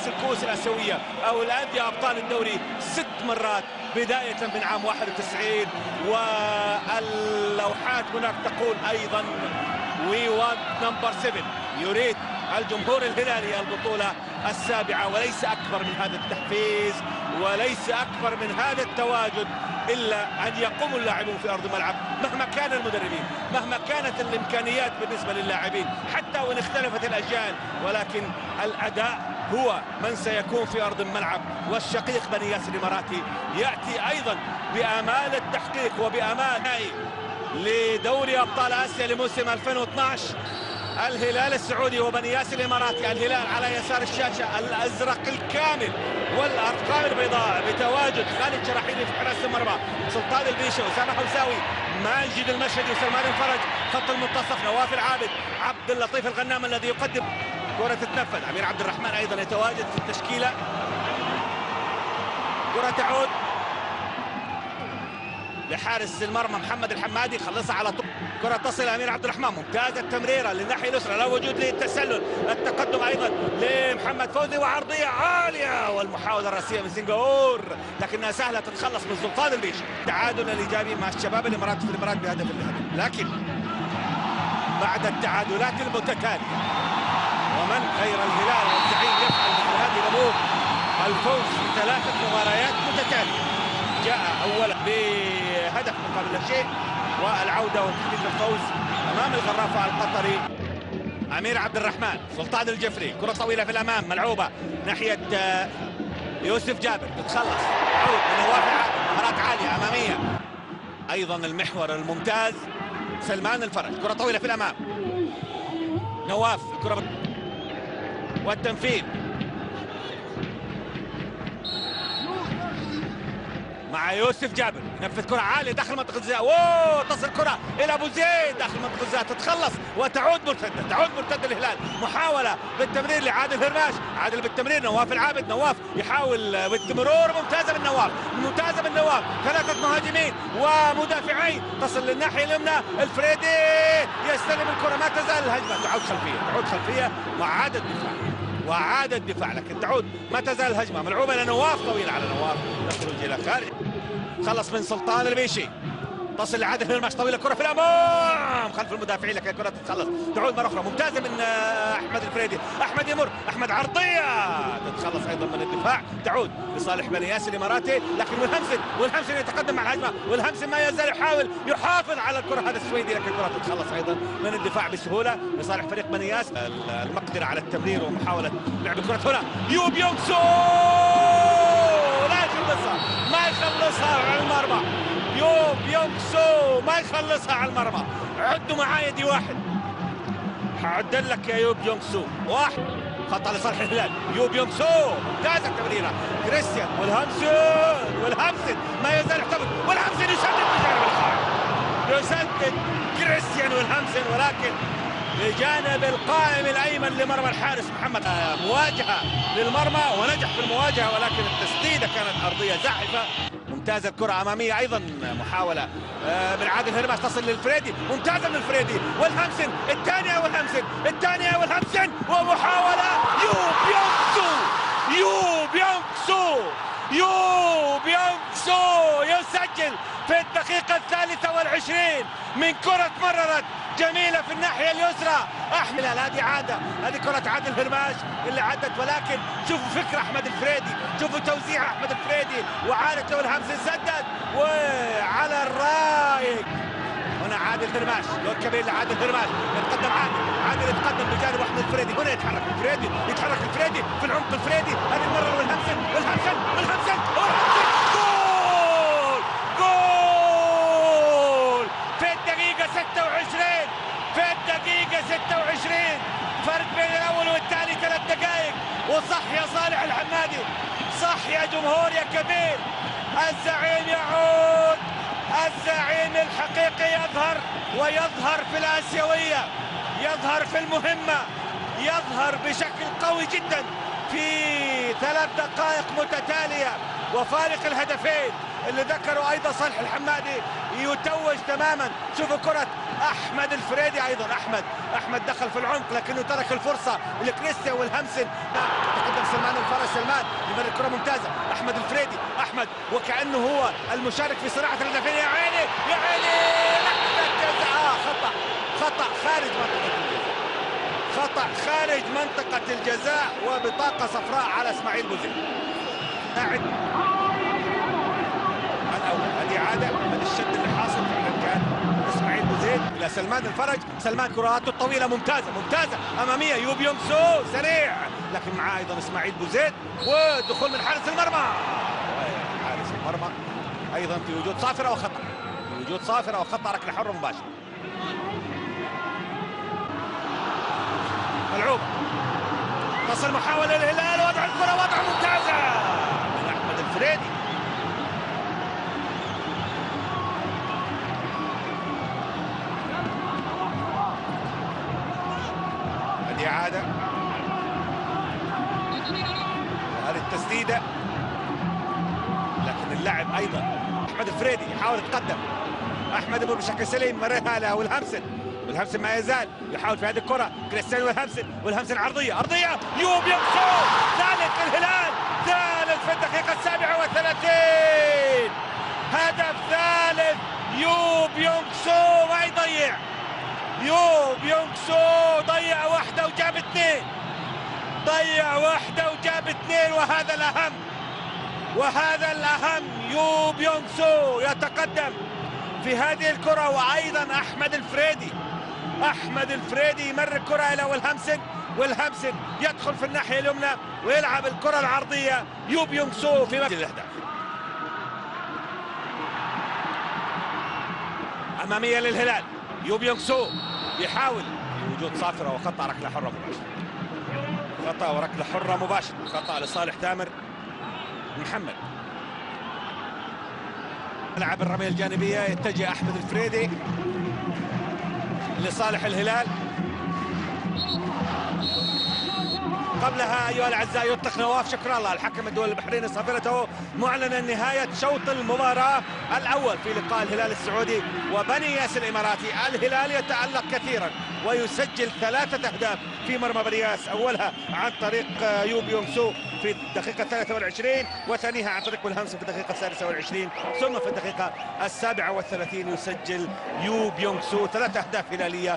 كأس الكؤوس الآسيوية أو الأندية أبطال الدوري 6 مرات بداية من عام 91. واللوحات هناك تقول أيضا We want number 7. يريد الجمهور الهلالي البطولة السابعة، وليس أكبر من هذا التحفيز وليس أكبر من هذا التواجد إلا أن يقوم اللاعبون في أرض الملعب مهما كان المدربين، مهما كانت الإمكانيات بالنسبة للاعبين، حتى وإن اختلفت الأجيال، ولكن الأداء هو من سيكون في أرض الملعب. والشقيق بني ياسر الإماراتي يأتي أيضا بآمال التحقيق وبآمال نهائي لدوري أبطال آسيا لموسم 2012. الهلال السعودي وبني ياسر الإماراتي. الهلال على يسار الشاشة الأزرق الكامل والأرقام البيضاء بتواجد خالد شراحيلي في حراسة المرمى، سلطان البيشو، أسامة حوساوي، ماجد المشهدي، وسلمان الفرج. خط المنتصف نواف العابد، عبد اللطيف الغنام الذي يقدم كرة تتنفذ. أمير عبد الرحمن أيضا يتواجد في التشكيلة. كرة تعود لحارس المرمى محمد الحمادي، خلصها على طول. كرة تصل أمير عبد الرحمن، ممتازة التمريرة للناحية اليسرى، لا وجود للتسلل. التقدم أيضا لمحمد فوزي وعرضية عالية، والمحاولة الرأسية من سنغافور لكنها سهلة تتخلص من سلطان البيش. تعادل الإيجابي مع الشباب الإمارات في الإمارات بهدف الهدف، لكن بعد التعادلات المتتالية ومن غير الهلال والزعيم يفعل مثل هذه الأمور، الفوز في 3 مباريات متتالية، جاء أولا بهدف مقابل لا شيء، والعودة وتحقيق الفوز أمام الغرافة القطري. أمير عبد الرحمن، سلطان الجفري، كرة طويلة في الأمام ملعوبة ناحية يوسف جابر، تتخلص عود من نواف العابد، مهارات عالية أمامية. أيضا المحور الممتاز سلمان الفرج، كرة طويلة في الأمام، نواف الكرة والتنفيذ مع يوسف جابر، ينفذ كرة عالية داخل منطقة الجزاء، اوه تصل كرة إلى أبو زيد داخل منطقة الجزاء، تتخلص وتعود مرتدة، تعود مرتدة الهلال. محاولة بالتمرير لعادل هرماش، عادل بالتمرير، نواف العابد، نواف يحاول بالتمرير، ممتازة من نواف، ممتازة من نواف. 3 مهاجمين ومدافعين، تصل للناحية اليمنى، الفريدي يستلم الكرة، ما تزال الهجمة، تعود خلفية، تعود خلفية وعادة دفاع، وعاد الدفاع، لكن تعود ما تزال الهجمه ملعوبه لنواف، طويل على نواف، تخرج الى خارج. خلص من سلطان البيشي، تصل لعادل هرماش، طويله كره في الامام خلف المدافعين، لكن الكره تتخلص، تعود مره اخرى، ممتازه من احمد الفريدي، احمد يمر، احمد عرضيه تتخلص ايضا من الدفاع، تعود لصالح بني ياسر الاماراتي، لكن والهمسن يتقدم مع الهجمه، والهمسن ما يزال يحاول يحافظ على الكره، هذا السويدي، لكن الكره تتخلص ايضا من الدفاع بسهوله لصالح فريق بني ياسر. المقدره على التمرير ومحاوله لعب الكره هنا، يوب يونغ سو لا يخلصها، ما يخلصها على المرمى، يوب يونغ سو ما يخلصها على المرمى. عدوا معايا دي واحد، هعدل لك يا يوب يونغ سو، واحد خط على صالح الهلال، يوب يونغ سو ممتازه التمريره، كريستيان والهمسن ما يزال يحتفظ، والهمسن يسدد بجانب القائم، يسدد كريستيان والهمسن، ولكن بجانب القائم الايمن لمرمى الحارس محمد. مواجهه للمرمى ونجح في المواجهه، ولكن التسديده كانت ارضيه زاحفه. ممتازه الكره اماميه، ايضا محاوله من عادل هرماش، تصل للفريدي، ممتازه من الفريدي، والهمسن الثانيه، والهمسن ومحاوله، يوب يونغ سو يسجل في الدقيقة 23 من كرة مررت جميلة في الناحية اليسرى. أحمل هذه عادة، هذه كرة عادل هرماش اللي عدت، ولكن شوفوا فكر أحمد الفريدي، شوفوا توزيع أحمد الفريدي، وعادت له الهمسن، سدد وعلى الرايق. هنا عادل هرماش، دور كبير لعادل هرماش، يتقدم عادل يتقدم بجانب احمد الفريدي، هنا يتحرك الفريدي في العمق، الفريدي هذه المره، والهمسن جول في الدقيقه 26 فرق بين الاول والثاني 3 دقائق. وصح يا صالح الحمادي، صح يا جمهور يا كبير، الزعيم يعود، الزعيم الحقيقي يظهر في الآسيوية، يظهر في المهمة، يظهر بشكل قوي جدا في 3 دقائق متتالية، وفارق الهدفين اللي ذكروا ايضا صالح الحمادي يتوج تماما. شوفوا كرة احمد الفريدي، ايضا احمد دخل في العمق لكنه ترك الفرصة لكريستيان والهمسن. تقدم سلمان الفرج. سلمان يمرر كرة ممتازة. أحمد الفريدي. أحمد وكأنه هو المشارك في صراعة الهدفين. يا عيني يا عيني ركلة جزاء. خطأ خارج منطقة الجزاء. خطأ خارج منطقة الجزاء وبطاقة صفراء على اسماعيل بوزيد. الأول هذه عادة. هذا الشد اللي حاصل فعلا كان اسماعيل بوزيد الى سلمان الفرج. سلمان كراته الطويله ممتازه اماميه. يوب يونغ سو سريع لكن معاه ايضا اسماعيل بوزيد ودخول من حارس المرمى. حارس المرمى ايضا في وجود صافره وخطا. ركله حره مباشره. ملعوب تصل محاوله للهلال. وضع الكره ممتازه من احمد الفريدي. إعادة. هذه التسديدة لكن اللاعب أيضا أحمد الفريدي يحاول يتقدم. أحمد أبو بشكل سليم مررها له والهمسن ما يزال يحاول في هذه الكرة. كريستيانو والهمسن عرضية. يوب يونغ سو ثالث للهلال. ثالث في الدقيقة 37. هدف ثالث. يوب يونغ سو ما يضيع. يوب يونغ سو ضيع واحدة وجاب اثنين. وهذا الأهم. يوب يونغ سو يتقدم في هذه الكرة. وأيضا أحمد الفريدي يمرر الكرة إلى والهمسن يدخل في الناحية اليمنى ويلعب الكرة العرضية. يوب يونغ سو في مسجل الأهداف. أمامية للهلال. يوب يونغ سو يحاول بوجود صافرة وخطأ ركلة حرة مباشرة. خطأ لصالح تامر محمد. لعب الرمية الجانبية. يتجه أحمد الفريدي لصالح الهلال. قبلها أيها الأعزاء يطلق نواف شكر الله الحكم الدولي البحريني صافرته معلنا نهاية شوط المباراة الأول في لقاء الهلال السعودي وبني ياس الإماراتي. الهلال يتألق كثيرا ويسجل 3 أهداف في مرمى بني ياس. أولها عن طريق يوب يونغ سو في الدقيقة 23 وثانيها عن طريق والهمسن في الدقيقة 26 ثم في الدقيقة 37 يسجل يوب يونغ سو 3 أهداف هلالية.